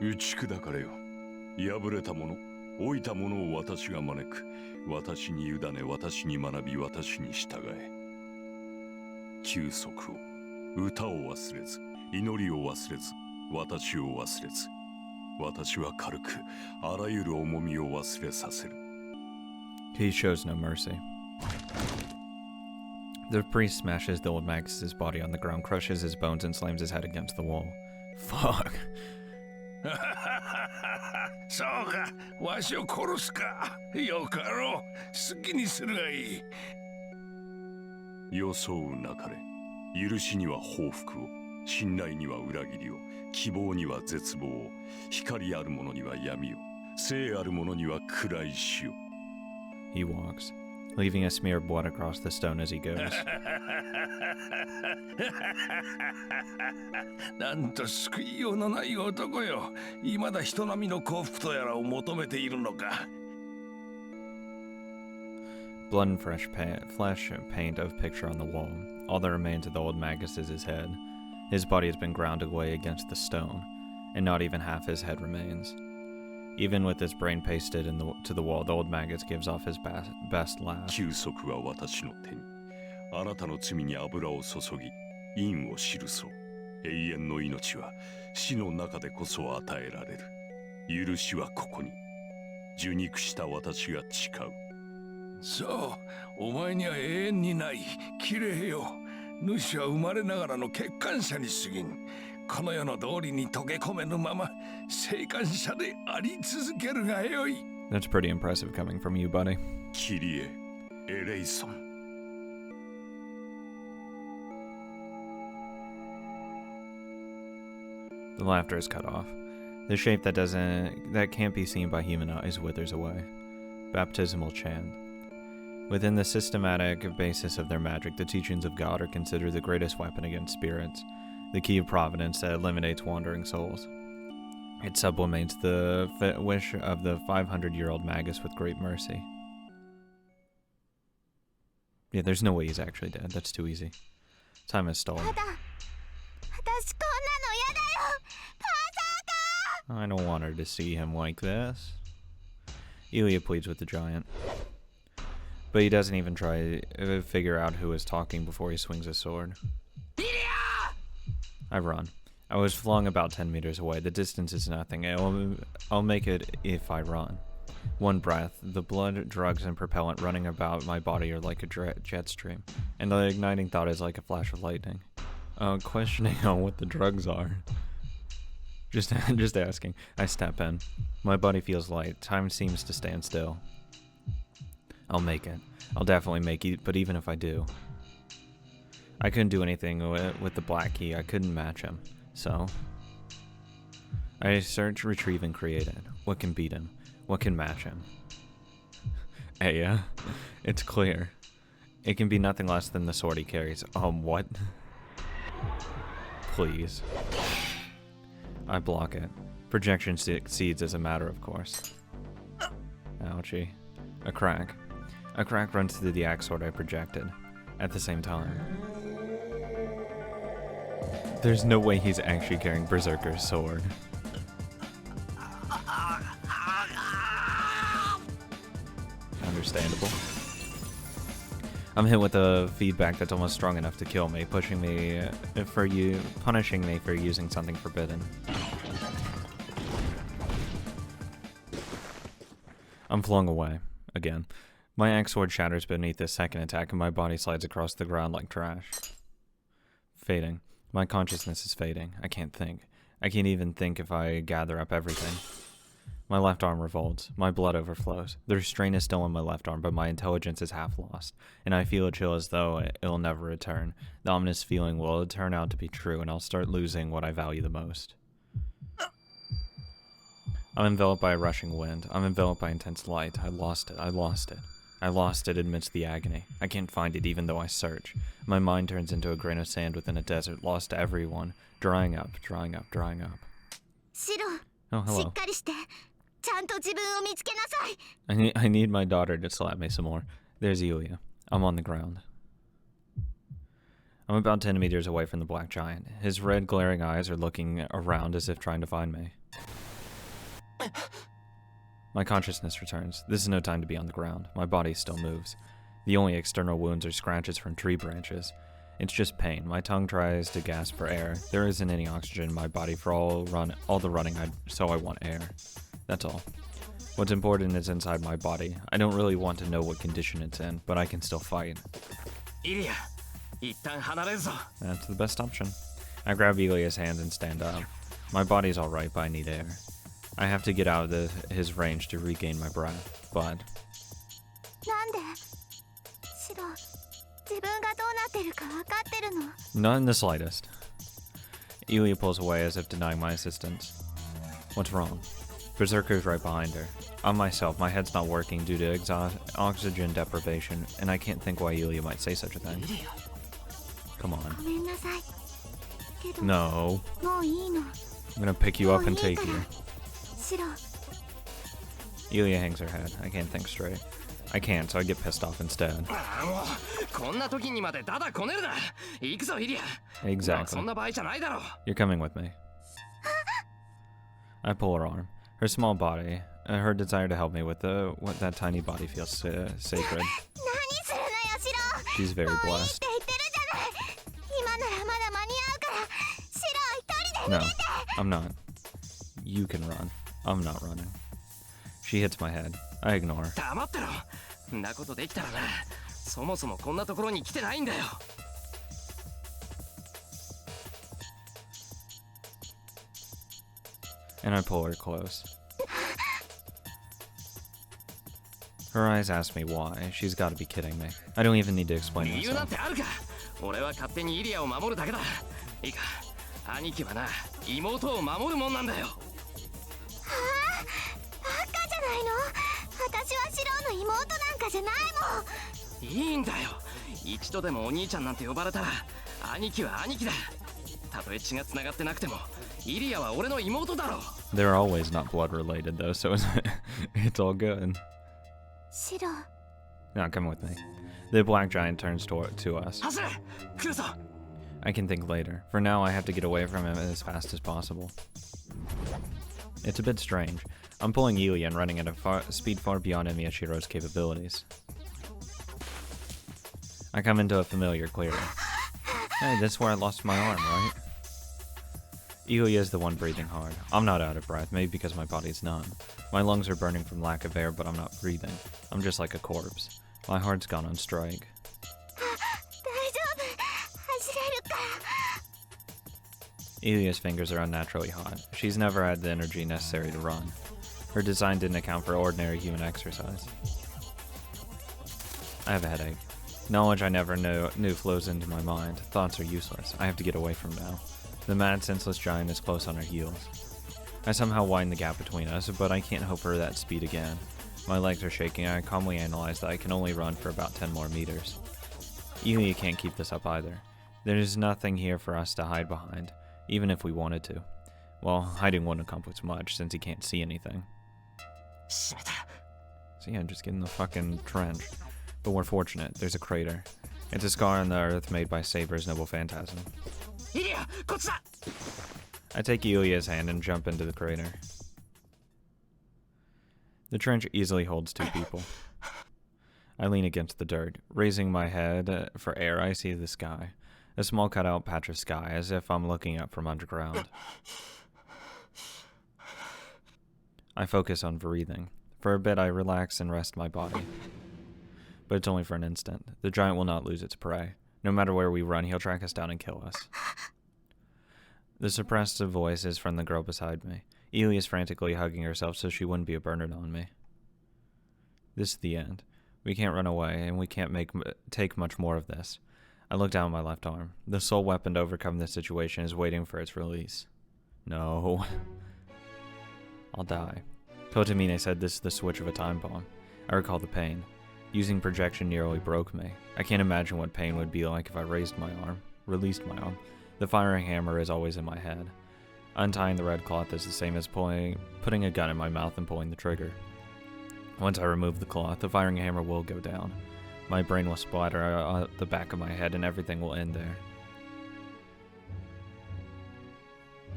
打ち砕かれよ。破れたもの、老いたものを私が招く。私に委ね、私に学び、私に従え。休息を、歌を忘れず、祈りを忘れず、私を忘れず。私は軽く、あらゆる重みを忘れさせる。He shows no mercy. The priest smashes the old Magus' body on the ground, crushes his bones, and slams his head against the wall. Fuck. そうか、わしを殺すか。よかろう。好きにするがいい。装うなかれ。許しには報復を、信頼には裏切りを、希望には絶望を、光あるものには闇を、生あるものには暗い死を。He walks, leaving a smear of blood across the stone as he goes. なんと救いようのない男よ。未だ人並みの幸福とやらを求めているのか。Blood and flesh paint of picture on the wall. All that remains of the old Magus is his head. His body has been ground away against the stone, and not even half his head remains. Even with his brain pasted to the wall, the old Magus gives off his best laugh. 休息は私の手に。あなたの罪に油を注ぎ、印を記そう。永遠の命は死の中でこそ与えられる。許しはここに。受肉した私が誓う。そう、お前には永遠にない。綺麗よ。主は生まれながらの欠陥者に過ぎん。この世の道理に溶け込めぬまま、生還者であり続けるがよい。That's pretty impressive coming from you, buddy. キリエ・エレイソン。The laughter is cut off. The shape that can't be seen by human eyes withers away. Baptismal chant. Within the systematic basis of their magic, the teachings of God are considered the greatest weapon against spirits, the key of providence that eliminates wandering souls. It sublimates the wish of the 500-year-old Magus with great mercy. Yeah, there's no way he's actually dead. That's too easy. Time has stalled. I don't want her to see him like this. Ilya pleads with the giant. But he doesn't even try to figure out who is talking before he swings his sword. I run. I was flung about 10 meters away. The distance is nothing. I'll make it if I run. One breath. The blood, drugs, and propellant running about my body are like a jet stream. And the igniting thought is like a flash of lightning. Questioning on what the drugs are. Just asking. I step in. My body feels light. Time seems to stand still. I'll make it. I'll definitely make it, but even if I do, I couldn't do anything with the black key. I couldn't match him. So, I search, retrieve, and create it. What can beat him? What can match him? Hey, it's clear. It can be nothing less than the sword he carries. What? Please. I block it. Projection succeeds as a matter of course. Ouchie. A crack. A crack runs through the axe sword I projected. At the same time. There's no way he's actually carrying Berserker's sword. Understandable. I'm hit with a feedback that's almost strong enough to kill me, punishing me for using something forbidden. I'm flung away again. My axe sword shatters beneath this second attack, and my body slides across the ground like trash. Fading. My consciousness is fading. I can't think. I can't even think if I gather up everything. My left arm revolts. My blood overflows. The restraint is still on my left arm, but my intelligence is half lost, and I feel a chill as though it'll never return. The ominous feeling will turn out to be true, and I'll start losing what I value the most. I'm enveloped by a rushing wind. I'm enveloped by intense light. I lost it. I lost it. I lost it amidst the agony. I can't find it even though I search. My mind turns into a grain of sand within a desert, lost to everyone, drying up, drying up, drying up. Oh, hello. I need my daughter to slap me some more. There's Ilya. I'm on the ground. I'm about 10 meters away from the black giant. His red glaring eyes are looking around as if trying to find me. My consciousness returns. This is no time to be on the ground. My body still moves. The only external wounds are scratches from tree branches. It's just pain. My tongue tries to gasp for air. There isn't any oxygen in my body for all the running, so I want air. That's all. What's important is inside my body. I don't really want to know what condition it's in, but I can still fight. イリア、一旦離れるぞ。 That's the best option. I grab Ilia's hands and stand up. My body's alright, but I need air. I have to get out of his range to regain my breath, but... なんでシロ、自分がどうなってるか分かってるの？ Not in the slightest. Ilia pulls away as if denying my assistance. What's wrong? Berserker's right behind her. On myself, my head's not working due to oxygen deprivation, and I can't think why Ilia might say such a thing. Come on. ごめんなさい。けど、 No. もういいの。 I'm gonna pick you up and take you. シロ、 Ilia hangs her head. I can't think straight. I can't, so I get pissed off instead. ああ、もうこんな時にまでダダこねるな。行くぞイリア。 Exactly. そんな場合じゃないだろう。 You're coming with me. I pull her arm. Her small body, her desire to help me with what that tiny body feels sacred. 何するのよシロ。 She's very もういいっ blessed. て言ってるじゃない。今ならまだ間に合うから。シロ、一人で No, I'm not. You can run. I'm not running. She hits my head. I ignore her. 黙ってろ。んなことできたらな。そもそもこんなところに来てないんだよ。 And I pull her close. Her eyes ask me why. She's got to be kidding me. I don't even need to explain 理由なん myself. てあるか。俺は勝手にイリアを守るだけだ。いいか、兄貴はな、妹を守るもんなんだよ。バカじゃないの。私はシロの妹なんかじゃないもん。いいんだよ。一度でもお兄ちゃんなんて呼ばれたら、兄貴は兄貴だ。たとえ血が繋がってなくても、イリアは俺の妹だろ。 They're always not blood related though, so it's all good. シロ、 Now come with me. The black giant turns to us. 走れ、来るぞ。 I can think later. For now, I have to get away from him as fast as possible. It's a bit strange. I'm pulling Ilia and running at a speed far beyond Miyashiro's capabilities. I come into a familiar clearing. Hey, this is where I lost my arm, right? Ilia is the one breathing hard. I'm not out of breath, maybe because my body's numb. My lungs are burning from lack of air, but I'm not breathing. I'm just like a corpse. My heart's gone on strike. 大丈夫。走れるから。 Ilia's fingers are unnaturally hot. She's never had the energy necessary to run. Her design didn't account for ordinary human exercise. I have a headache. Knowledge I never knew flows into my mind. Thoughts are useless. I have to get away from now. The mad, senseless giant is close on her heels. I somehow widen the gap between us, but I can't hope for that speed again. My legs are shaking, and I calmly analyze that I can only run for about 10 more meters. Ilia can't keep this up either. There's nothing here for us to hide behind, even if we wanted to. Well, hiding wouldn't accomplish much, since he can't see anything. 閉めた。 So yeah, just get in the fucking trench. But we're fortunate, there's a crater. It's a scar on the earth made by Saber's noble phantasm. イリア、こっちだ。 I take Ilia's hand and jump into the crater. The trench easily holds 2 people. I lean against the dirt. Raising my head for air, I see the sky. A small cutout patch of sky, as if I'm looking up from underground. I focus on breathing. For a bit, I relax and rest my body. But it's only for an instant. The giant will not lose its prey. No matter where we run, he'll track us down and kill us. The suppressed voice is from the girl beside me. Ilia is frantically hugging herself so she wouldn't be a burden on me. This is the end. We can't run away, and we can't take much more of this. I look down at my left arm. The sole weapon to overcome this situation is waiting for its release. No. I'll die. Kotomine said this is the switch of a time bomb. I recall the pain. Using projection nearly broke me. I can't imagine what pain would be like if I released my arm. The firing hammer is always in my head. Untying the red cloth is the same as putting a gun in my mouth and pulling the trigger. Once I remove the cloth, the firing hammer will go down. My brain will splatter out the back of my head and everything will end there.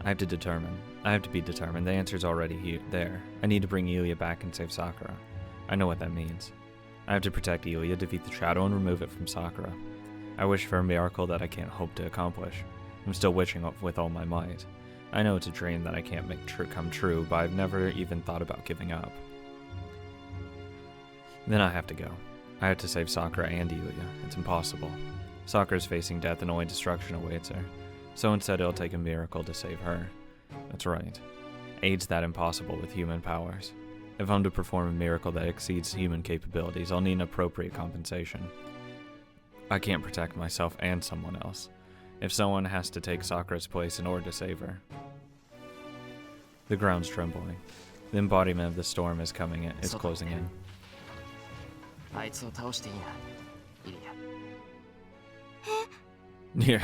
I have to be determined. The answer's already there. I need to bring Ilya back and save Sakura. I know what that means. I have to protect Ilya, defeat the shadow, and remove it from Sakura. I wish for a miracle that I can't hope to accomplish. I'm still wishing with all my might. I know it's a dream that I can't make come true, but I've never even thought about giving up. Then I have to go. I have to save Sakura and Ilya. It's impossible. Sakura's facing death and only destruction awaits her. So instead it'll take a miracle to save her. That's right. Aids that impossible with human powers. If I'm to perform a miracle that exceeds human capabilities, I'll need an appropriate compensation. I can't protect myself and someone else. If someone has to take Sakura's place in order to save her. The ground's trembling. The embodiment of the storm is coming in. It's closing in. あいつを倒していいな、イリア。 Yeah,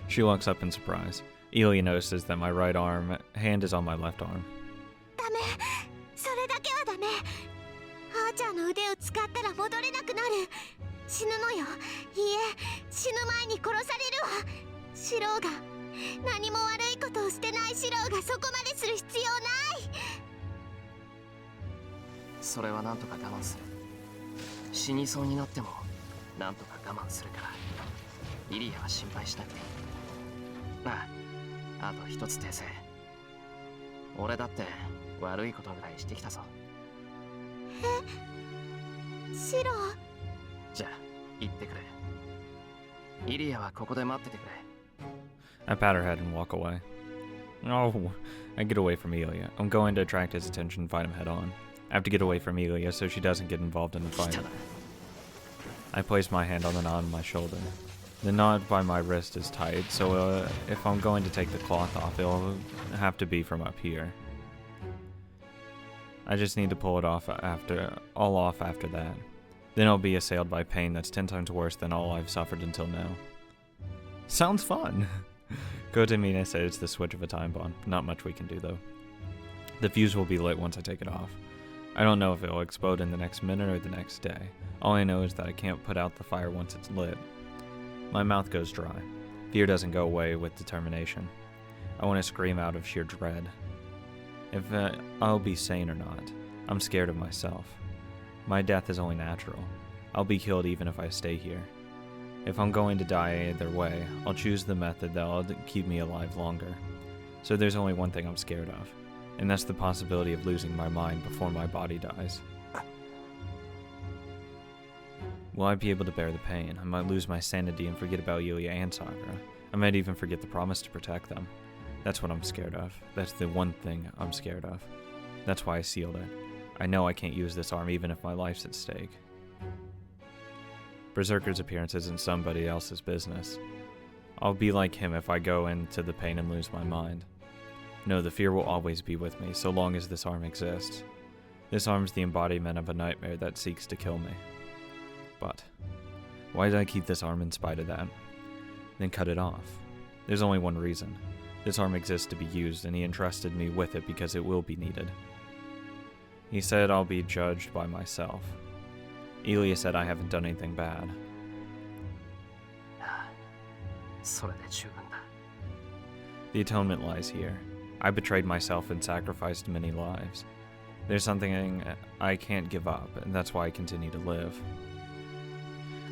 she looks up in surprise. Ilya notices that my right hand is on my left arm. ダメ、それだけはダメ。あーちゃんの腕を使ったら戻れなくなる。死ぬのよ。いいえ、死ぬ前に殺されるわ。シローが何も悪いことをしてないシローがそこまでする必要ない。それはなんとか我慢する。死にそうになってもなんとか我慢するから。イリアは心配しなくていい。ああ、あと一つ訂正。俺だって悪いことぐらいしてきたぞ。シロー。じゃあ行ってくれ。イリアはここで待っててくれ。 I pat her head and walk away. Oh, I get away from Ilya. I'm going to attract his attention and fight him head on. I have to get away from Ilya so she doesn't get involved in the fight. I place my hand on the knot on my shoulder. The knot by my wrist is tight, so if I'm going to take the cloth off, it'll have to be from up here. I just need to pull it off after that. Then I'll be assailed by pain that's 10 times worse than all I've suffered until now. Sounds fun! Kotomine said it's the switch of a time bomb. Not much we can do though. The fuse will be lit once I take it off. I don't know if it will explode in the next minute or the next day. All I know is that I can't put out the fire once it's lit. My mouth goes dry. Fear doesn't go away with determination. I want to scream out of sheer dread. If I'll be sane or not, I'm scared of myself. My death is only natural. I'll be killed even if I stay here. If I'm going to die either way, I'll choose the method that'll keep me alive longer. So there's only one thing I'm scared of, and that's the possibility of losing my mind before my body dies. Will I be able to bear the pain? I might lose my sanity and forget about Ilya and Sakura. I might even forget the promise to protect them. That's what I'm scared of. That's the one thing I'm scared of. That's why I sealed it. I know I can't use this arm even if my life's at stake. Berserker's appearance isn't somebody else's business. I'll be like him if I go into the pain and lose my mind. No, the fear will always be with me, so long as this arm exists. This arm's the embodiment of a nightmare that seeks to kill me. But why did I keep this arm in spite of that? Then cut it off. There's only one reason. This arm exists to be used, and he entrusted me with it because it will be needed. He said I'll be judged by myself. Ilya said I haven't done anything bad. それで十分だ。 The atonement lies here. I betrayed myself and sacrificed many lives. There's something I can't give up, and that's why I continue to live.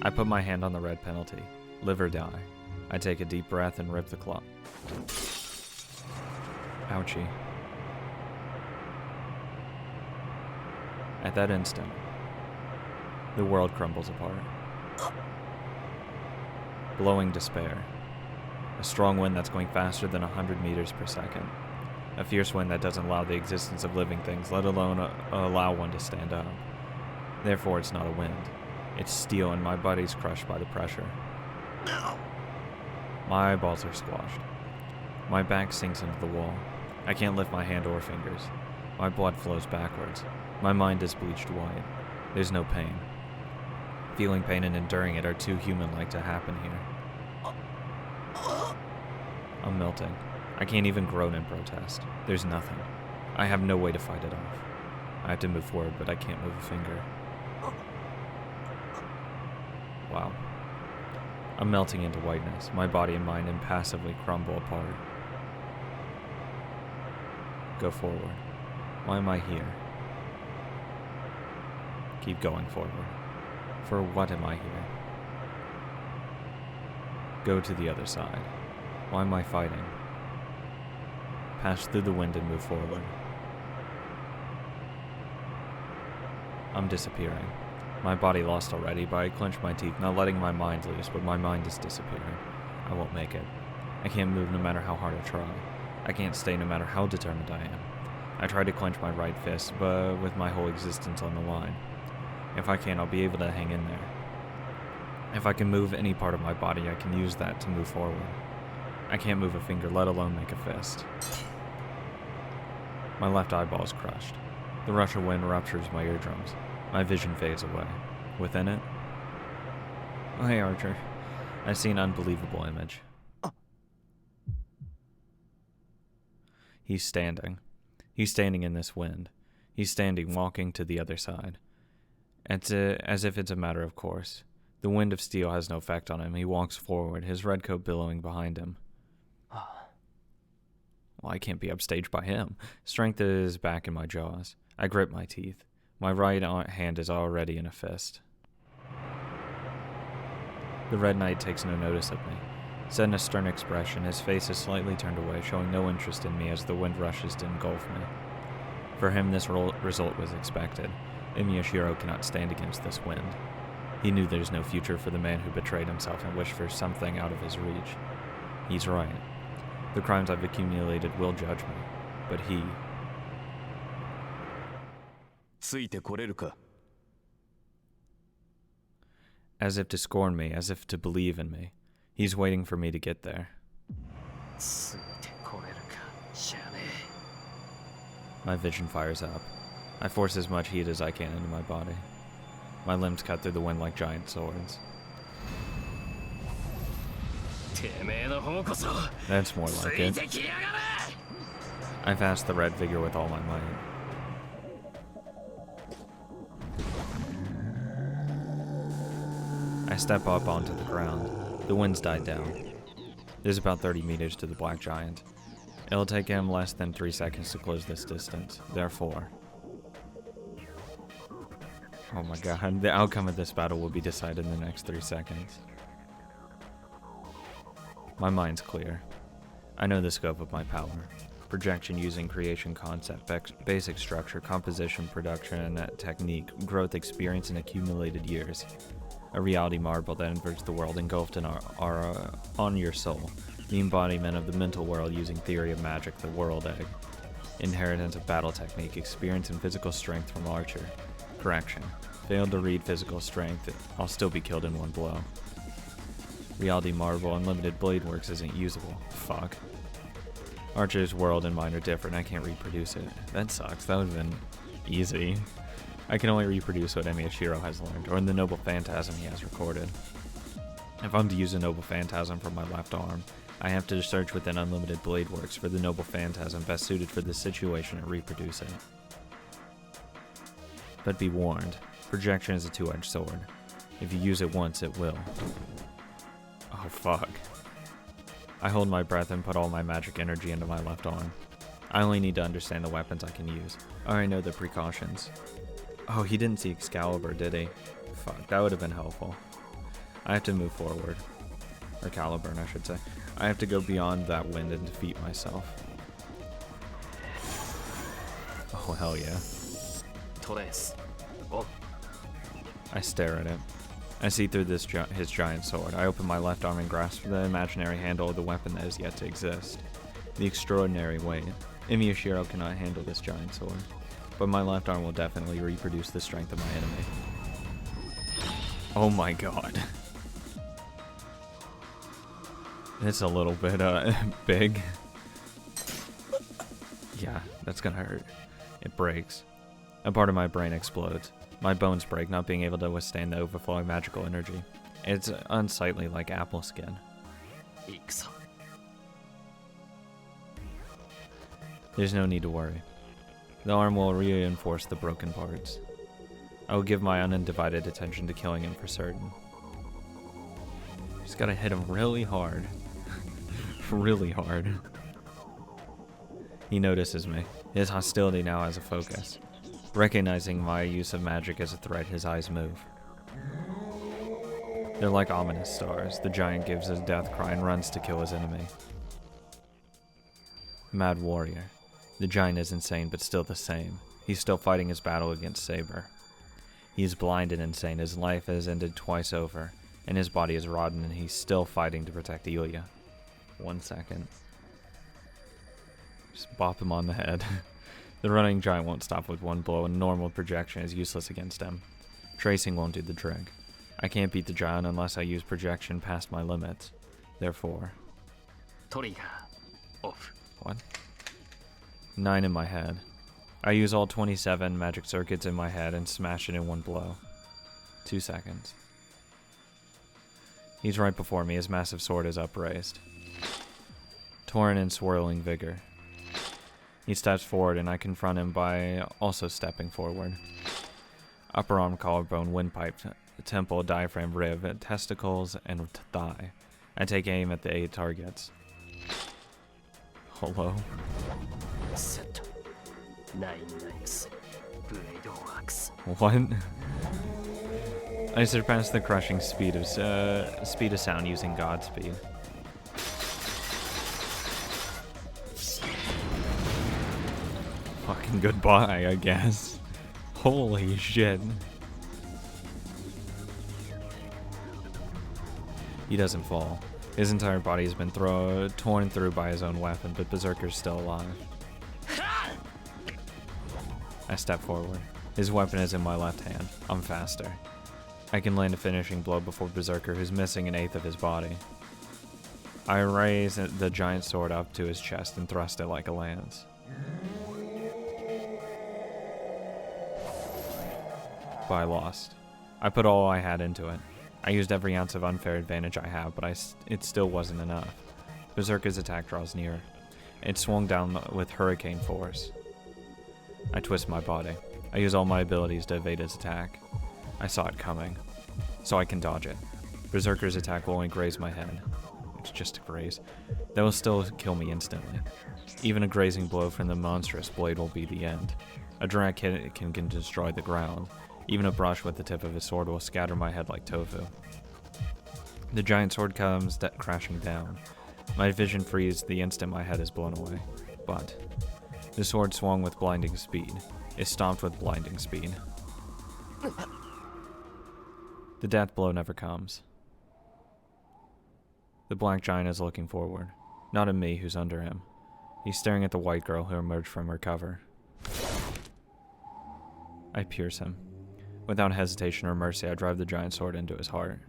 I put my hand on the red penalty. Live or die. I take a deep breath and rip the cloth. Ouchie. At that instant, the world crumbles apart. Blowing despair. A strong wind that's going faster than 100 meters per second. A fierce wind that doesn't allow the existence of living things, let alone allow one to stand up. Therefore, it's not a wind. It's steel, and my body's crushed by the pressure. My eyeballs are squashed. My back sinks into the wall. I can't lift my hand or fingers. My blood flows backwards. My mind is bleached white. There's no pain. Feeling pain and enduring it are too human-like to happen here. I'm melting. I can't even groan in protest. There's nothing. I have no way to fight it off. I have to move forward, but I can't move a finger. Wow. I'm melting into whiteness. My body and mind impassively crumble apart. Go forward. Why am I here? Keep going forward. For what am I here? Go to the other side. Why am I fighting? Pass through the wind and move forward. I'm disappearing. My body lost already, but I clench my teeth, not letting my mind loose, but my mind is disappearing. I won't make it. I can't move no matter how hard I try. I can't stay no matter how determined I am. I try to clench my right fist, but with my whole existence on the line. If I can, I'll be able to hang in there. If I can move any part of my body, I can use that to move forward. I can't move a finger, let alone make a fist. My left eyeball is crushed. The rush of wind ruptures my eardrums. My vision fades away. Within it? Oh, hey, Archer. I see an unbelievable image. He's standing. He's standing in this wind. He's standing, walking to the other side. As if it's a matter of course. The wind of steel has no effect on him. He walks forward, his red coat billowing behind him. Well, I can't be upstaged by him. Strength is back in my jaws. I grip my teeth. My right hand is already in a fist. The Red Knight takes no notice of me. Set in a stern expression, his face is slightly turned away, showing no interest in me as the wind rushes to engulf me. For him, this result was expected. Imiyashiro cannot stand against this wind. He knew there's no future for the man who betrayed himself and wished for something out of his reach. He's right. The crimes I've accumulated will judge me, but he... ついてこれるか As if to scorn me, as if to believe in me. He's waiting for me to get there. ついてこれるかしゃあね My vision fires up. I force as much heat as I can into my body. My limbs cut through the wind like giant swords. えてめえの方こそ That's more つ like い it. てきやがれ I fast the red vigor with all my might. I step up onto the ground. The wind's died down. There's about 30 meters to the Black Giant. It'll take him less than 3 seconds to close this distance. Therefore... Oh my god, the outcome of this battle will be decided in the next 3 seconds. My mind's clear. I know the scope of my power. Projection using creation concept, basic structure, composition, production, technique, growth, experience, and accumulated years. A reality marble that inverts the world engulfed in on your soul. The embodiment of the mental world using theory of magic, the world egg. Inheritance of battle technique, experience and physical strength from Archer. Correction. Failed to read physical strength, I'll still be killed in one blow. Reality marble, unlimited blade works isn't usable. Fuck. Archer's world and mine are different, I can't reproduce it. That sucks, that would've been easy. I can only reproduce what Imiyashiro has learned, or in the Noble Phantasm he has recorded. If I'm to use a Noble Phantasm for my left arm, I have to search within Unlimited Blade Works for the Noble Phantasm best suited for this situation and reproduce it. But be warned, projection is a two-edged sword. If you use it once, it will. Oh fuck. I hold my breath and put all my magic energy into my left arm. I only need to understand the weapons I can use. I already know the precautions. Oh, he didn't see Excalibur, did he? Fuck, that would have been helpful. I have to move forward. Or Caliburn, I should say. I have to go beyond that wind and defeat myself. Oh, hell yeah. トレースオン I stare at it. I see through his giant sword. I open my left arm and grasp the imaginary handle of the weapon that is yet to exist. The extraordinary weight. Imiyashiro cannot handle this giant sword. But my left arm will definitely reproduce the strength of my enemy. Oh my god. It's a little bit, big. Yeah, that's gonna hurt. It breaks. A part of my brain explodes. My bones break, not being able to withstand the overflowing magical energy. It's unsightly like apple skin. 行くぞ There's no need to worry. The arm will reinforce the broken parts. I will give my undivided attention to killing him for certain. Just gotta hit him really hard. Really hard. He notices me. His hostility now has a focus. Recognizing my use of magic as a threat, his eyes move. They're like ominous stars. The giant gives his death cry and runs to kill his enemy. Mad Warrior. The giant is insane, but still the same. He's still fighting his battle against Saber. He's blind and insane. His life has ended twice over, and his body is rotten, and he's still fighting to protect Ilya. 1 second. Just bop him on the head. The running giant won't stop with one blow, and normal projection is useless against him. Tracing won't do the trick. I can't beat the giant unless I use projection past my limits. Therefore... トリガーオフ。 What? 9 in my head. I use all 27 magic circuits in my head and smash it in one blow. 2 seconds. He's right before me. His massive sword is upraised. Torn in swirling vigor. He steps forward and I confront him by also stepping forward. Upper arm, collarbone, windpipe, temple, diaphragm, rib, testicles, and thigh. I take aim at the 8 targets. Hello? セット。ナインナイス。ブレイドワークス。 What? I surpass the crushing speed of sound using Godspeed. Fucking goodbye, I guess. Holy shit. He doesn't fall. His entire body has been torn through by his own weapon, but Berserker's still alive. I step forward. His weapon is in my left hand. I'm faster. I can land a finishing blow before Berserker, who's missing an eighth of his body. I raise the giant sword up to his chest and thrust it like a lance. But I lost. I put all I had into it. I used every ounce of unfair advantage I have, but it still wasn't enough. Berserker's attack draws near. It swung down with hurricane force. I twist my body. I use all my abilities to evade its attack. I saw it coming, so I can dodge it. Berserker's attack will only graze my head. It's just a graze. That will still kill me instantly. Even a grazing blow from the monstrous blade will be the end. A direct hit can destroy the ground. Even a brush with the tip of his sword will scatter my head like tofu. The giant sword comes crashing down. My vision freezes the instant my head is blown away. But the sword swung with blinding speed. It stomped with blinding speed. The death blow never comes. The black giant is looking forward, not at me who's under him. He's staring at the white girl who emerged from her cover. I pierce him. Without hesitation or mercy, I drive the giant sword into his heart.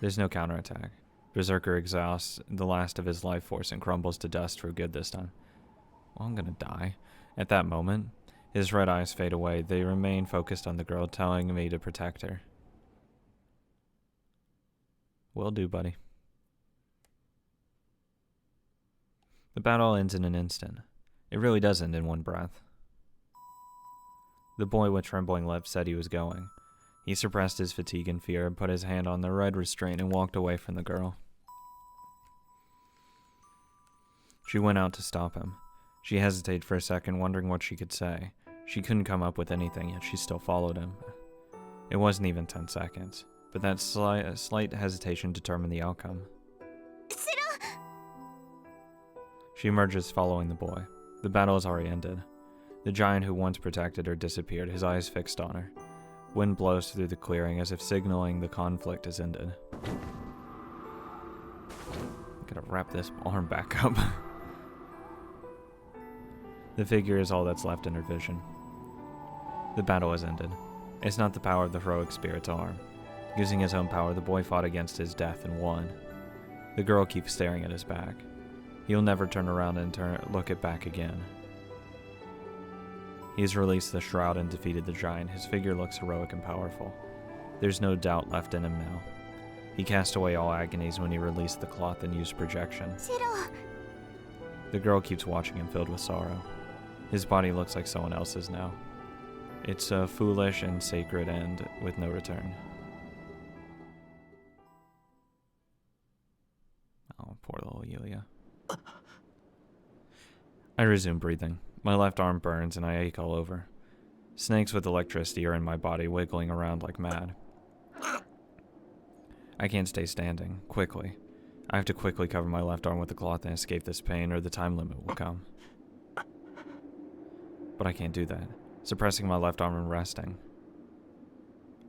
There's no counterattack. Berserker exhausts the last of his life force and crumbles to dust for good this time. Well, I'm gonna die. At that moment, his red eyes fade away. They remain focused on the girl, telling me to protect her. Will do, buddy. The battle ends in an instant. It really does end in one breath. The boy with trembling lips said he was going. He suppressed his fatigue and fear and put his hand on the red restraint and walked away from the girl. She went out to stop him. She hesitated for a second, wondering what she could say. She couldn't come up with anything, yet she still followed him. It wasn't even 10 seconds, but that slight hesitation determined the outcome. She emerges following the boy. The battle has already ended. The giant who once protected her disappeared, his eyes fixed on her. Wind blows through the clearing as if signaling the conflict has ended. Gotta wrap this arm back up. The figure is all that's left in her vision. The battle has ended. It's not the power of the heroic spirit's arm. Using his own power, the boy fought against his death and won. The girl keeps staring at his back. He'll never turn around and look it back again. He has released the shroud and defeated the giant. His figure looks heroic and powerful. There's no doubt left in him now. He cast away all agonies when he released the cloth and used projection. The girl keeps watching him, filled with sorrow. His body looks like someone else's now. It's a foolish and sacred end with no return. Oh, poor little Yulia. I resume breathing. My left arm burns and I ache all over. Snakes with electricity are in my body, wiggling around like mad. I can't stay standing. Quickly. I have to quickly cover my left arm with a cloth and escape this pain, or the time limit will come. But I can't do that. Suppressing my left arm and resting.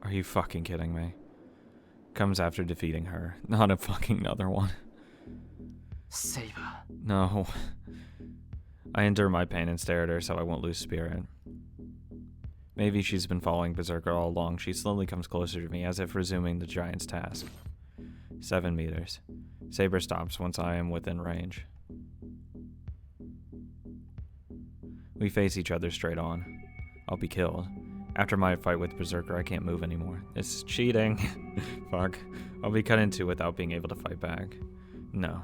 Are you fucking kidding me? Comes after defeating her. Not a fucking another one. Saber. No. I endure my pain and stare at her so I won't lose spirit. Maybe she's been following Berserker all along. She slowly comes closer to me, as if resuming the giant's task. 7 meters. Saber stops once I am within range. We face each other straight on. I'll be killed. After my fight with Berserker, I can't move anymore. This is cheating. Fuck. I'll be cut in two without being able to fight back. No.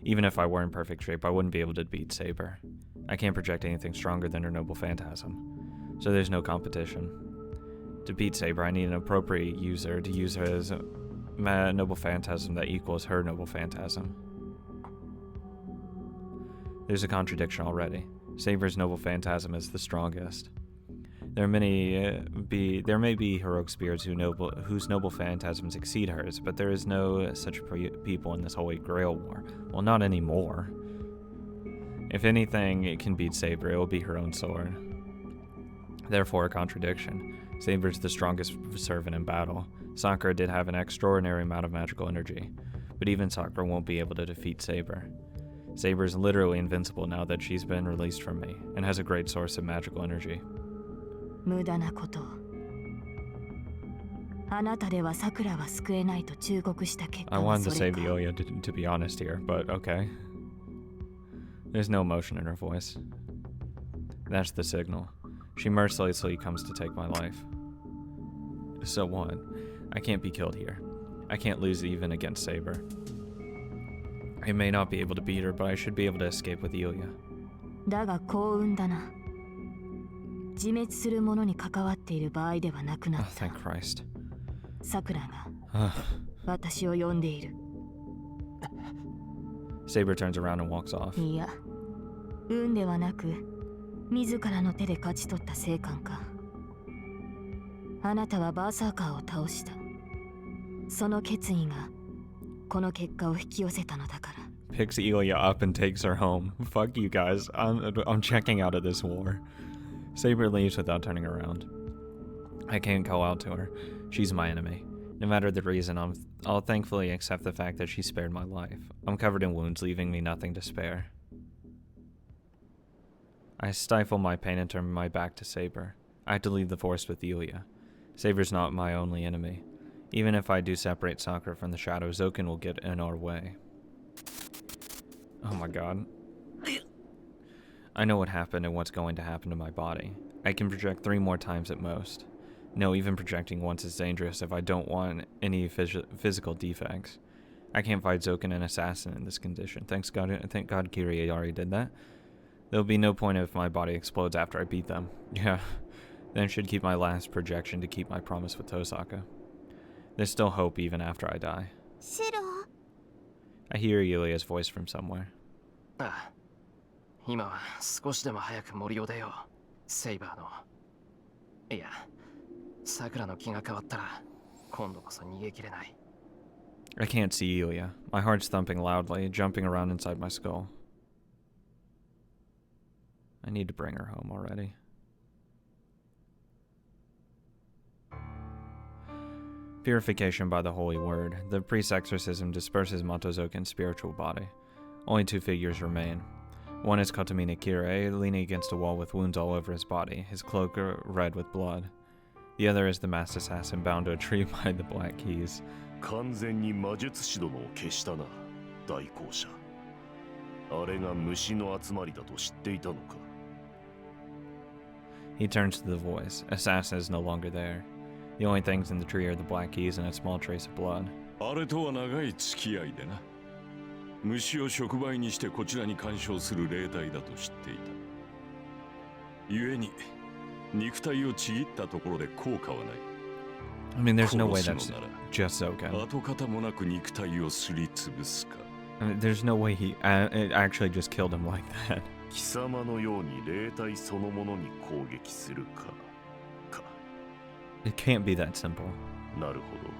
Even if I were in perfect shape, I wouldn't be able to beat Saber. I can't project anything stronger than her Noble Phantasm, so there's no competition. To beat Saber, I need an appropriate user to use his Noble Phantasm that equals her Noble Phantasm. There's a contradiction already. Saber's Noble Phantasm is the strongest. There may be heroic spirits whose noble phantasms exceed hers, but there is no such people in this Holy Grail War. Well, not anymore. If anything it can beat Saber, it will be her own sword. Therefore, a contradiction. Saber's the strongest servant in battle. Sakura did have an extraordinary amount of magical energy, but even Sakura won't be able to defeat Saber. Saber is literally invincible now that she's been released from me, and has a great source of magical energy. 無駄なことを。あなたではさくらは救えないと忠告した結 I 果は wanted そ to れ say か。 Viola to be honest here, but okay. There's no emotion in her voice. That's the signal. She mercilessly comes to take my life. So what? I can't be killed here. I can't lose even against Saber. I may not be able to beat her, but I should be able to escape with Ilya. だが幸運だな。自滅するものに関わっている場合ではなくな Oh, った。 thank Christ. さくらが私を呼んでいる。 Saber turns around and walks off. いや、運ではなく、自らの手で勝ち取った成果か。あなたはバーサーカーを倒した。その決意がこの結果を引き寄せたのだから。 Picks Ilya up and takes her home. Fuck you guys. I'm checking out of this war. Saber leaves without turning around. I can't call out to her. She's my enemy. No matter the reason, I'll thankfully accept the fact that she spared my life. I'm covered in wounds, leaving me nothing to spare. I stifle my pain and turn my back to Saber. I have to leave the forest with Ilya. Saber's not my only enemy. Even if I do separate Sakura from the shadow, Zoken will get in our way. Oh my god. I know what happened and what's going to happen to my body. I can project 3 more times at most. No, even projecting once is dangerous if I don't want any physical defects. I can't fight Zoken and Assassin in this condition. Thank God Kiriari did that. There'll be no point if my body explodes after I beat them. Yeah, then I should keep my last projection to keep my promise with Tosaka. There's still hope even after I die. シロ、 I hear Yulia's voice from somewhere. ああ、今は少しでも早く森を出よう。セイバーの。いや、さくらの気が変わったら今度こそ逃げきれない。 I can't see Yulia. My heart's thumping loudly, jumping around inside my skull. I need to bring her home already. Purification by the holy word. The priest's exorcism disperses Motozoken's spiritual body. Only 2 figures remain. One is Kotomine Kirei, leaning against a wall with wounds all over his body, his cloak red with blood. The other is the masked assassin bound to a tree by the black keys. 完全に魔術師殿を消したな、大公者。あれが虫の集まりだと知っていたのか。 He turns to the voice. Assassin is no longer there. The only things in the tree are the black keys and a small trace of blood. あれとは長い付き合いでな。虫を触媒にしてこちらに干渉する霊体だと知っていた。故に肉体をちぎったところで効果はない。 I mean, there's no way 殺 that's すのなら just Zoken. 跡形もなく肉体をすりつぶすか。 I mean, there's no way he it actually just killed him like that. 貴様のように霊体そのものに攻撃するか。 It can't be that simple. なるほど。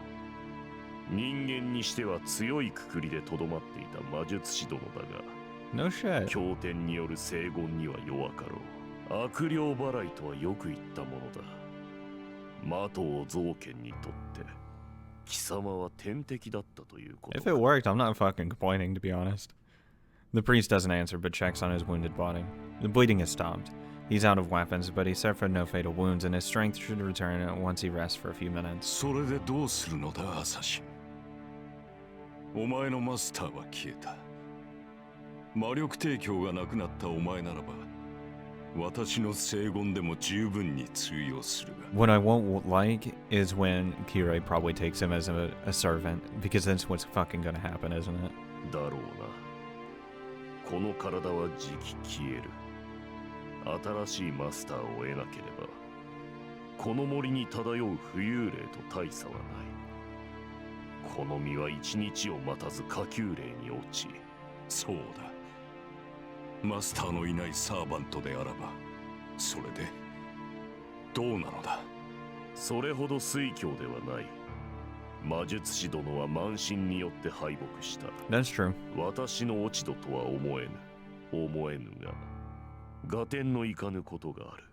人間にしては強いくくりでとどまっていた魔術師殿だが、 No shit. 経典による聖言には弱かろう。悪霊払いとはよく言ったものだ。魔頭造剣にとって貴様は天敵だったということ If か。 it worked, I'm not fucking complaining, to be honest. The priest doesn't answer, but checks on his wounded body. The bleeding has stopped. He's out of weapons, but he suffered no fatal wounds, and his strength should return once he rests for a few minutes. それでどうするのだ、アサシン。お前のマスターは消えた。魔力提供がなくなったお前ならば、私の聖言でも十分に通用するが。 What I won't like is when Kirei probably takes him as a servant, because that's what's fucking gonna happen, isn't it? だろうな。この体はじき消える。新しいマスターを得なければ、この森に漂う浮遊霊と大差はない。この身は一日を待たず下級霊に落ち。そうだ。マスターのいないサーバントであらば、それでどうなのだ。それほど酔狂ではない。魔術師殿は慢心によって敗北した。 That's true. 私の落ち度とは思えぬが、合点のいかぬことがある。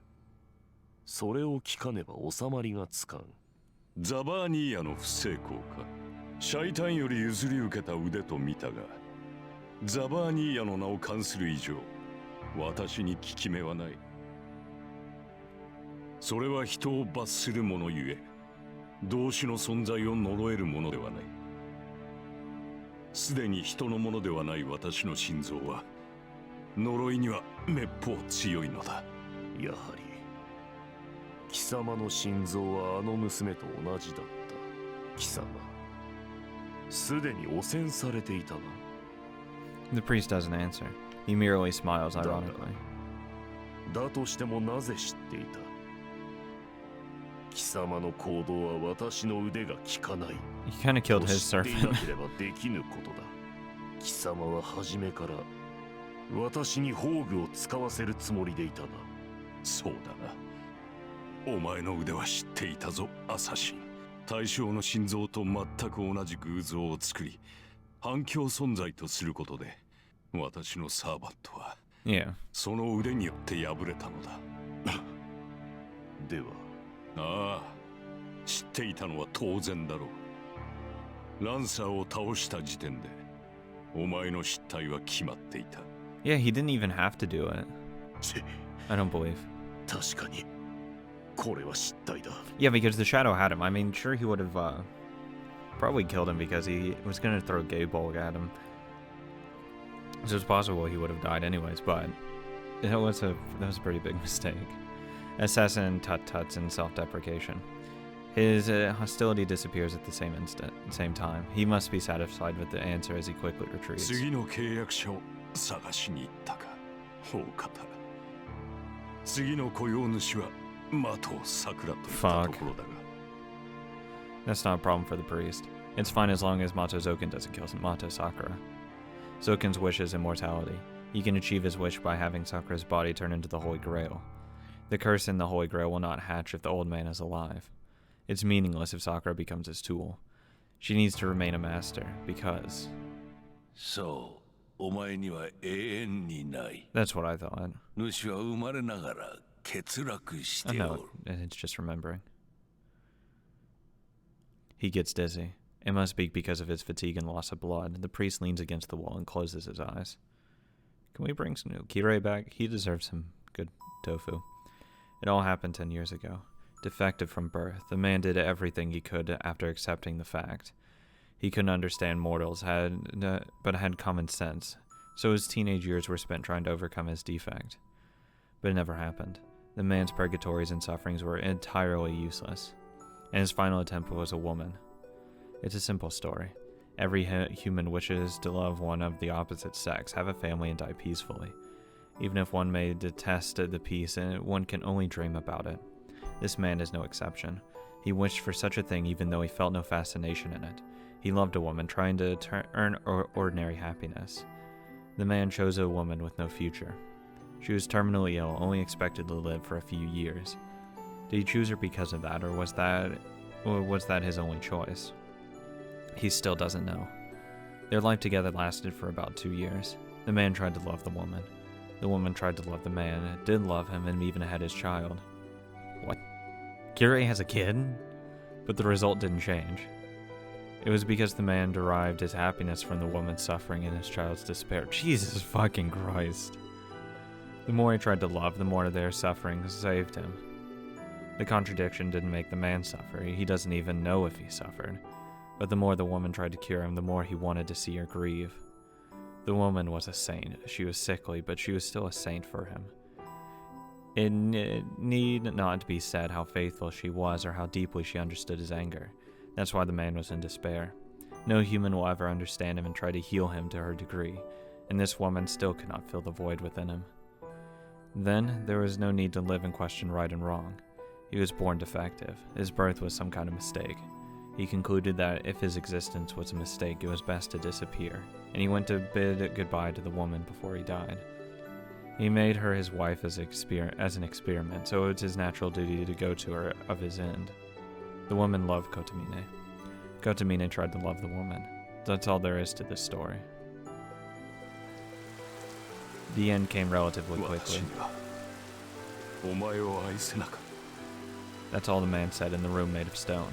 それを聞かねば収まりがつかん。ザバーニーヤの不成功か。シャイタンより譲り受けた腕と見たが、ザバーニーヤの名を冠する以上、私に効き目はない。それは人を罰するものゆえ、同種の存在を呪えるものではない。すでに人のものではない私の心臓は、呪いにはめっぽう強いのだ。やはり貴様の心臓はあの娘と同じだった。貴様すでに汚染されていたな。 The priest doesn't answer. He merely smiles ironically. だとしてもなぜ知っていた。貴様の行動は私の腕が効かない。 He kind of killed his 知っていな servant. ければできぬことだ。貴様は初めから私に宝具を使わせるつもりでいたな。そうだな。お前の腕は知っていたぞ、アサシン。対象の心臓と全く同じ偶像を作り、反響存在とすることで、私のサーバントは Yeah. その腕によって破れたのだ。ではああ、知っていたのは当然だろう。ランサーを倒した時点で、お前の失態は決まっていた。Yeah, he didn't even have to do it. チ I don't believe. 確かにこれは失態だ。 Yeah, because the shadow had him. I mean, sure, he would have probably killed him because he was going to throw Gabolg at him. So it's possible he would have died anyways, but that was a pretty big mistake. Assassin tut-tuts in self-deprecation. His hostility disappears at the same time. He must be satisfied with the answer as he quickly retreats. 次の契約者を探しに行ったか、大方。次の雇用主はマト桜といったところだが。That's not a problem for the priest. It's fine as long as Mato Zoken doesn't kill Mato Sakura. Zoken's wish is immortality. He can achieve his wish by having Sakura's body turn into the Holy Grail. The curse in the Holy Grail will not hatch if the old man is alive. It's meaningless if Sakura becomes his tool. She needs to remain a master, because... そう、お前には永遠にない。 That's what I thought. 主は生まれながら欠落し I てお know, る。 it's just remembering. He gets dizzy. It must be because of his fatigue and loss of blood. The priest leans against the wall and closes his eyes. Can we bring some Kirei back? He deserves some good tofu. It all happened 10 years ago. Defective from birth, the man did everything he could after accepting the fact. He couldn't understand mortals, but had common sense, so his teenage years were spent trying to overcome his defect. But it never happened. The man's purgatories and sufferings were entirely useless, and his final attempt was a woman. It's a simple story. Every human wishes to love one of the opposite sex, have a family, and die peacefully. Even if one may detest the peace, one can only dream about it. This man is no exception. He wished for such a thing even though he felt no fascination in it. He loved a woman, trying to earn ordinary happiness. The man chose a woman with no future. She was terminally ill, only expected to live for a few years. Did he choose her because of that, or was that his only choice? He still doesn't know. Their life together lasted for about 2 years. The man tried to love the woman. The woman tried to love the man, did love him, and even had his child. What? Kirei has a kid? But the result didn't change. It was because the man derived his happiness from the woman's suffering and his child's despair. Jesus fucking Christ. The more he tried to love, the more their suffering saved him. The contradiction didn't make the man suffer. He doesn't even know if he suffered. But the more the woman tried to cure him, the more he wanted to see her grieve. The woman was a saint. She was sickly, but she was still a saint for him. It need not be said how faithful she was or how deeply she understood his anger. That's why the man was in despair. No human will ever understand him and try to heal him to her degree, and this woman still could not fill the void within him. Then, there was no need to live and question right and wrong. He was born defective. His birth was some kind of mistake. He concluded that if his existence was a mistake, it was best to disappear, and he went to bid goodbye to the woman before he died. He made her his wife as an experiment, so it was his natural duty to go to her of his end. The woman loved Kotomine. Kotomine tried to love the woman. That's all there is to this story. The end came relatively 私 quickly. にはお前を愛せなかっ That's all the man said in the room made of stone.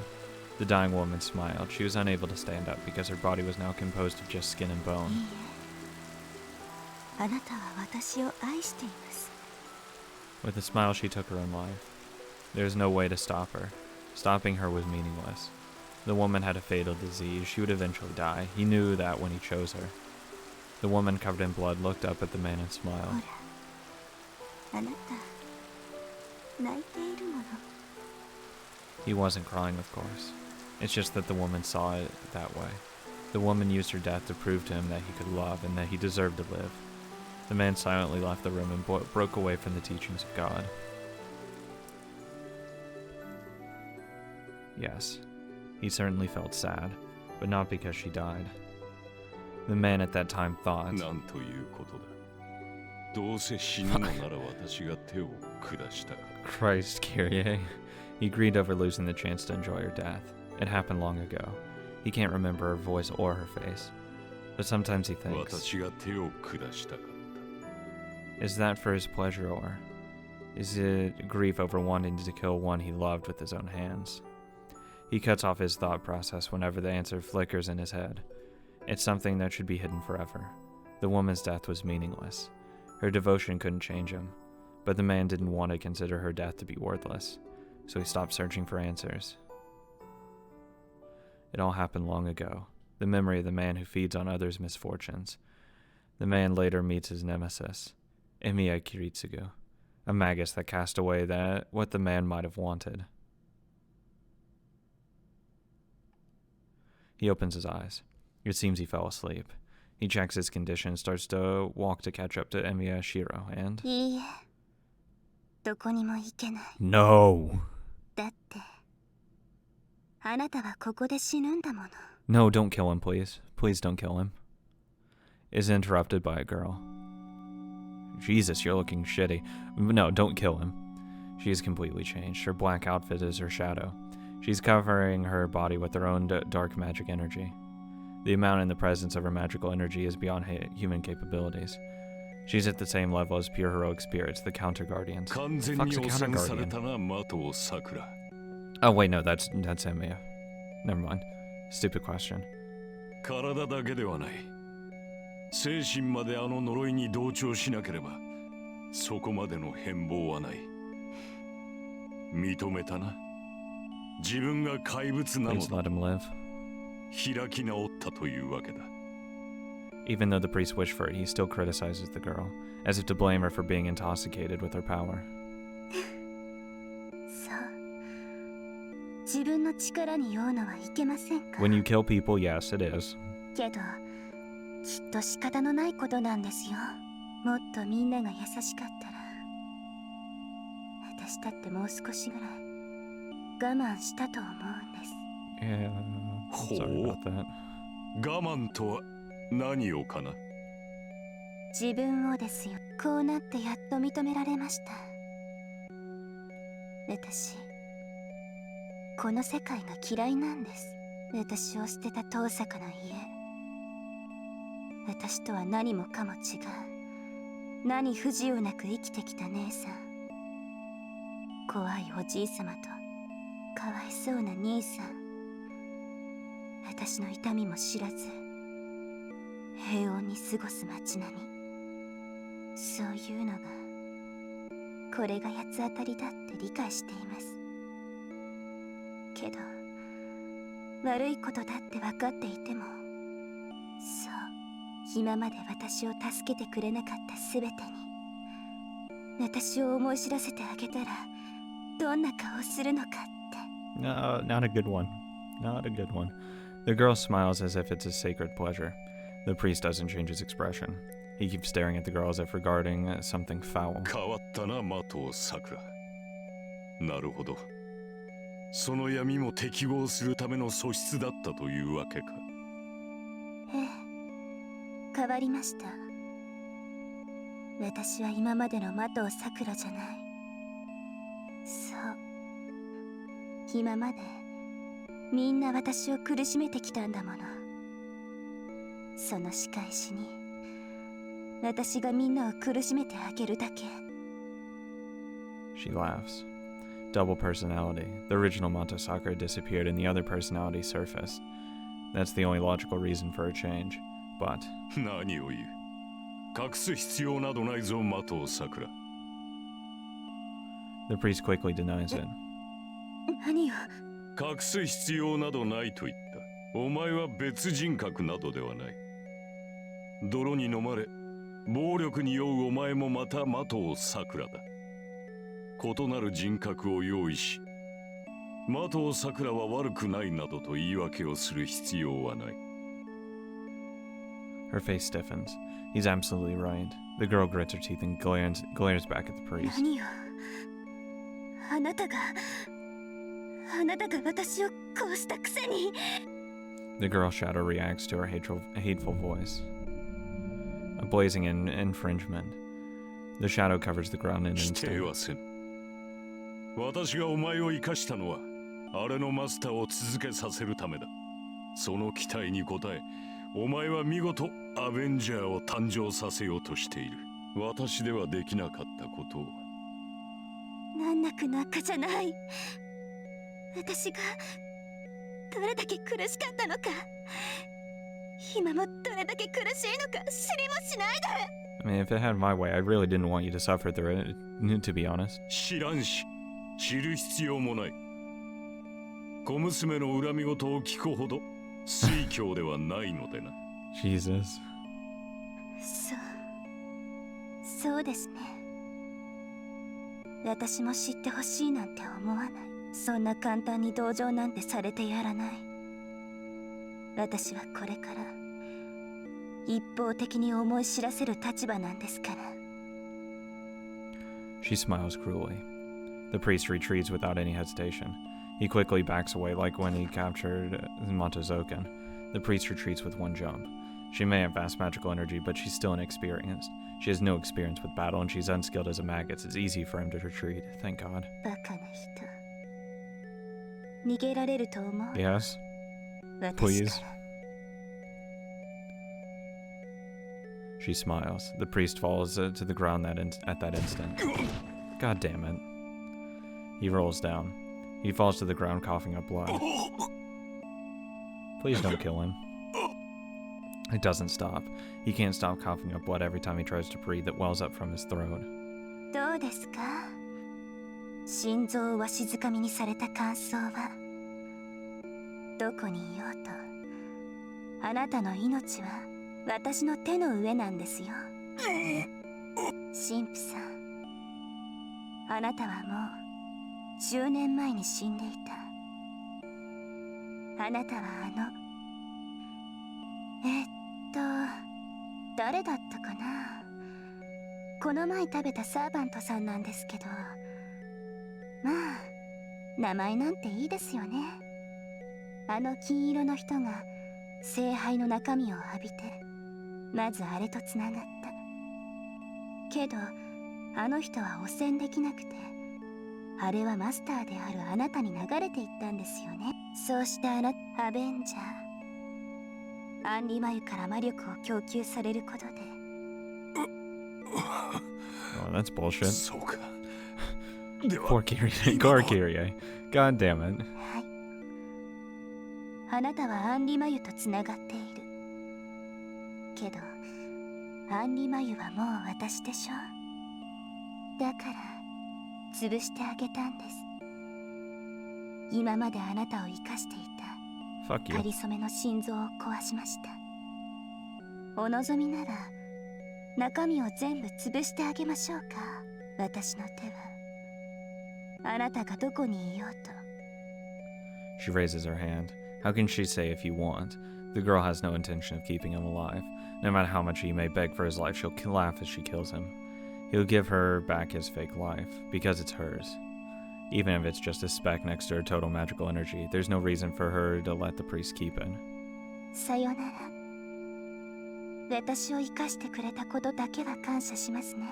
The dying woman smiled. She was unable to stand up because her body was now composed of just skin and bone. あなたは私を愛しています。 With a smile, she took her own life. There was no way to stop her. Stopping her was meaningless. The woman had a fatal disease. She would eventually die. He knew that when he chose her. The woman, covered in blood, looked up at the man and ほ smiled. ら、あなた、泣いているもの。 He wasn't crying, of course. It's just that the woman saw it that way. The woman used her death to prove to him that he could love and that he deserved to live. The man silently left the room and broke away from the teachings of God. Yes, he certainly felt sad, but not because she died. The man at that time た thought, なんということだどうせ死ぬのなら私が手を下したか Christ, Kyrie. He grieved over losing the chance to enjoy her death. It happened long ago. He can't remember her voice or her face. But sometimes he thinks, 私が手を下したか is that for his pleasure or is it grief over wanting to kill one he loved with his own hands? He cuts off his thought process whenever the answer flickers in his head. It's something that should be hidden forever. The woman's death was meaningless. Her devotion couldn't change him. But the man didn't want to consider her death to be worthless, so he stopped searching for answers. It all happened long ago, the memory of the man who feeds on others' misfortunes. The man later meets his nemesis, Emiya Kiritsugu, a magus that cast away what the man might have wanted. He opens his eyes. It seems he fell asleep. He checks his condition, starts to walk to catch up to Emiya Shiro, and... いいえ、どこにも行けない。 No! だって、あなたはここで死ぬんだもの。 No, don't kill him, please. Please don't kill him. Is interrupted by a girl. Jesus, you're looking shitty. No, don't kill him. She is completely changed. Her black outfit is her shadow. She's covering her body with her own dark magic energy. The amount and the presence of her magical energy is beyond human capabilities. She's at the same level as pure heroic spirits, the Counter Guardians. 完全 Fuck's に a 汚 Counter 染され Guardian? たな麻藤さくら Oh wait, no, that's Emiya. Never mind. Stupid question. 体だけではない精神まであの呪いに同調しなければそこまでの変貌はない認めたな自分が怪物なの Please だ let him live. 開き直ったというわけだ Even though the priest wished for it, he still criticizes the girl, as if to blame her for being intoxicated with her power. そう。自分の力に酔うのはいけませんか。 When you kill people, yes, it is. けど、きっと仕方のないことなんですよ。もっとみんなが優しかったら、私だってもう少しぐらい我慢したと思うんです。 Yeah, sorry about that. 我慢とは何をかな自分をですよ。こうなってやっと認められました。私この世界が嫌いなんです。私を捨てた遠坂の家、私とは何もかも違う、何不自由なく生きてきた姉さん、怖いおじい様とかわいそうな兄さん、私の痛みも知らず平穏に過ごす街並み、そういうのがこれが八つ当たりだって理解しています。けど悪いことだって分かっていても、そう今まで私を助けてくれなかった全てに私を思い知らせてあげたらどんな顔するのかって。 No, not a good one. Not a good one. The girl smiles as if it's a sacred pleasure. The priest doesn't change his expression. He keeps staring at the girl as if regarding something foul. 変わったな、麻藤さくら。なるほど。その闇も適合するための素質だったというわけか。ええ、変わりました。私は今までの麻藤さくらじゃない。そう、今までみんな私を苦しめてきたんだもの。その仕返しに私がみんなを苦しめてあげるだけ。 She laughs. Double personality. The original Mato Sakura disappeared and the other personality surfaced. That's the only logical reason for a change. But 何を言う。隠す必要などないぞ、麻藤さくら。the priest quickly denies it. 何を。隠す必要などないと言った。お前は別人格などではない。泥に飲まれ暴力に酔うお前もまた麻藤さくらだ。異なる人格を用意し、麻藤さくらは悪くないなどと言い訳をする必要はない。 Her face stiffens. He's absolutely right. The girl grits her teeth and glares back at the priest. 何を。あなたが私をこうしたくせに。 The girl shadow reacts to her hateful voice. A blazing infringement. The shadow covers the ground in an 否定 instant. はせん。私がお前を生かしたのはあれのマスターを続けさせるためだ。その期待に応え、お前は見事アベンジャーを誕生させようとしている。私ではできなかったことを。難なくなんかじゃない。私がどれだけ苦しかったのか、今もどれだけ苦しいのか知りもしないで。 I mean, if it had my way, I really didn't want you to suffer through it, to be honest. 知らんし、知る必要もない。小娘の恨み事を聞くほど水教ではないのでな。Jesus. そうですね。私も知ってほしいなんて思わない。そんな簡単に同情なんてされてやらない。私はこれから一方的に思い知らせる立場なんですから。 She smiles cruelly. The priest retreats without any hesitation. He quickly backs away like when he captured Motozoken. The priest retreats with one jump. She may have vast magical energy, but she's still inexperienced. She has no experience with battle, and she's unskilled as a maggot. It's easy for him to retreat, thank God. バカな人。逃げられると思う。 Yes? 私 please. から。 She smiles. The priest falls to the ground at that instant. God damn it. He rolls down. He falls to the ground coughing up blood. Please don't kill him. It doesn't stop. He can't stop coughing up blood every time he tries to breathe. It wells up from his throat. どうですか、心臓をわしづかみにされた感想は。どこにいようとあなたの命は私の手の上なんですよ。神父さん、あなたはもう10年前に死んでいた。あなたは誰だったかな。この前食べたサーバントさんなんですけど、まあ名前なんていいですよね。あの金色の人が聖杯の中身を浴びて、まずあれとつながった。けどあの人は汚染できなくて、あれはマスターであるあなたに流れていったんですよね。そうしてアベンジャー、アンリマユから魔力を供給されることで。 Oh, that's bullshit. そうか。では Poor Kyrie. Poor Kyrie. God damn it. はい。あなたはアンリマユとつながっている。けどアンリマユはもう私でしょ。だから潰してあげたんです。今まであなたを生かしていた Fuck か you. りそめの心臓を壊しました。お望みなら中身を全部潰してあげましょうか。私の手はあなたがどこにいようと。 She raises her hand. How can she say if you want? The girl has no intention of keeping him alive. No matter how much he may beg for his life, she'll laugh as she kills him. He'll give her back his fake life, because it's hers. Even if it's just a speck next to her total magical energy, there's no reason for her to let the priest keep it. さよなら。私を生かしてくれたことだけは感謝しますね。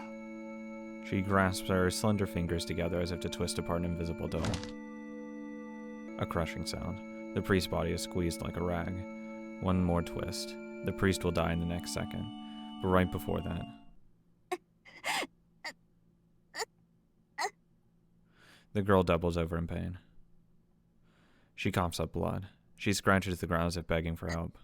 She grasps her slender fingers together as if to twist apart an invisible doll. A crushing sound. The priest's body is squeezed like a rag. One more twist. The priest will die in the next second. But right before that... The girl doubles over in pain. She coughs up blood. She scratches the ground as if begging for help.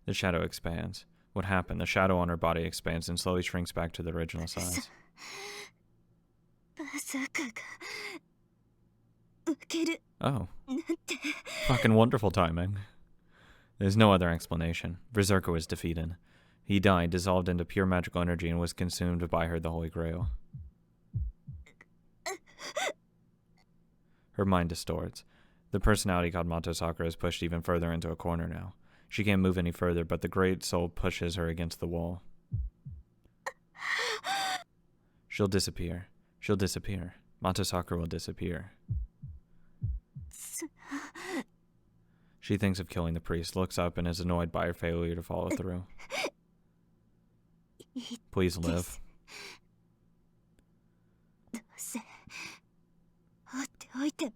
The shadow expands. What happened? The shadow on her body expands and slowly shrinks back to the original size. まさかが受ける Oh, なんて。 fucking wonderful timing. There's no other explanation. Berserker was defeated. He died, dissolved into pure magical energy, and was consumed by her, the Holy Grail. Her mind distorts. The personality called Mato Sakura is pushed even further into a corner now. She can't move any further, but the great soul pushes her against the wall. She'll disappear. She'll disappear. Mato Sakura will disappear. She thinks of killing the priest, looks up, and is annoyed by her failure to follow through. Please live. どうせ放っておいても。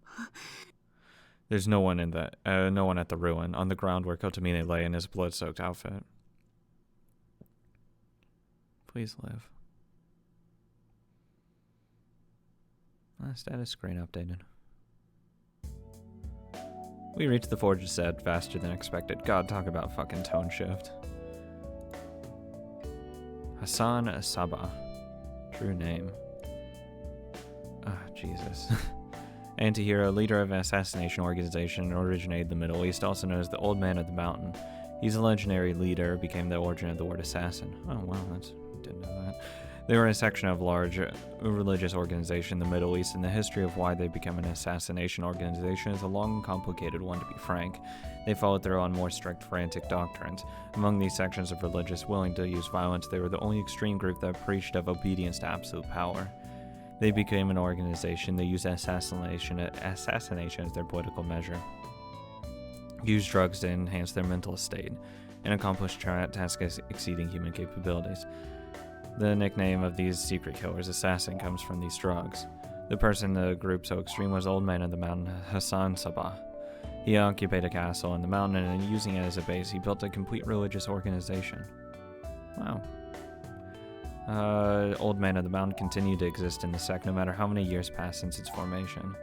There's no one no one at the ruin, on the ground where Kotomine lay in his blood-soaked outfit. Please live. Status screen updated. We reached the Forge set faster than expected. God, talk about fucking tone shift. Hassan Sabah. True name. Ah, Jesus. Anti-hero, leader of an assassination organization, originated in the Middle East, also known as the Old Man of the Mountain. He's a legendary leader, became the origin of the word assassin. Oh, wow, didn't know that. They were a section of large religious organization in the Middle East, and the history of why they became an assassination organization is a long and complicated one, to be frank. They followed through on more strict frantic doctrines. Among these sections of religious willing to use violence, they were the only extreme group that preached of obedience to absolute power. They became an organization that used assassination as their political measure. Used drugs to enhance their mental state, and accomplished tasks exceeding human capabilities. The nickname of these secret killers, Assassin, comes from these drugs. The person in the group so extreme was Old Man of the Mountain, Hassan Sabah. He occupied a castle in the mountain, and using it as a base, he built a complete religious organization. Wow. Old Man of the Mountain continued to exist in the sect no matter how many years passed since its formation.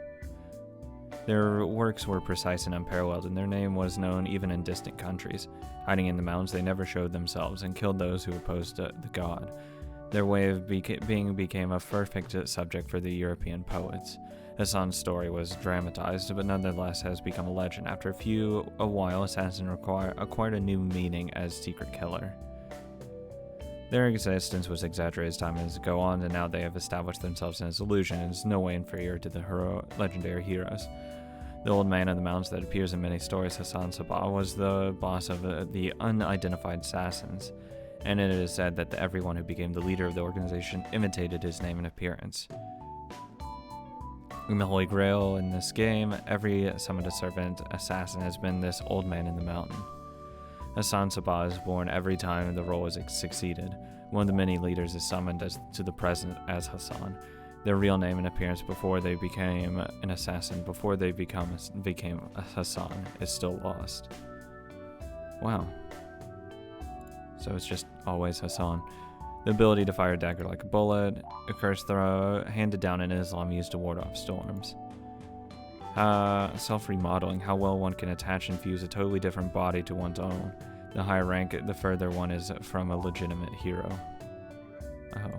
Their works were precise and unparalleled, and their name was known even in distant countries. Hiding in the mountains, they never showed themselves and killed those who opposed the god. Their way of being became a perfect subject for the European poets. Hassan's story was dramatized, but nonetheless has become a legend. After a while, Assassin acquired a new meaning as secret killer. Their existence was exaggerated as time has gone on, and now they have established themselves as illusions, no way inferior to the legendary heroes. The Old Man of the Mountains that appears in many stories, Hassan Sabah, was the boss of the unidentified assassins, and it is said that everyone who became the leader of the organization imitated his name and appearance. In the Holy Grail in this game, every summoned servant assassin has been this old man in the mountain. Hassan Sabah is born every time the role is succeeded. One of the many leaders is summoned to the present as Hassan. Their real name and appearance before they became an assassin, before they became a Hassan, is still lost. Wow. So it's just always Hassan. The ability to fire a dagger like a bullet, a curse throw, handed down in Islam used to ward off storms. Self-remodeling, how well one can attach and fuse a totally different body to one's own. The higher rank, the further one is from a legitimate hero. Oh.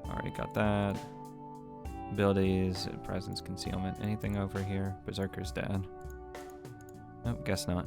Already got that. Abilities, presence, concealment. Anything over here? Berserker's dead. Nope, guess not.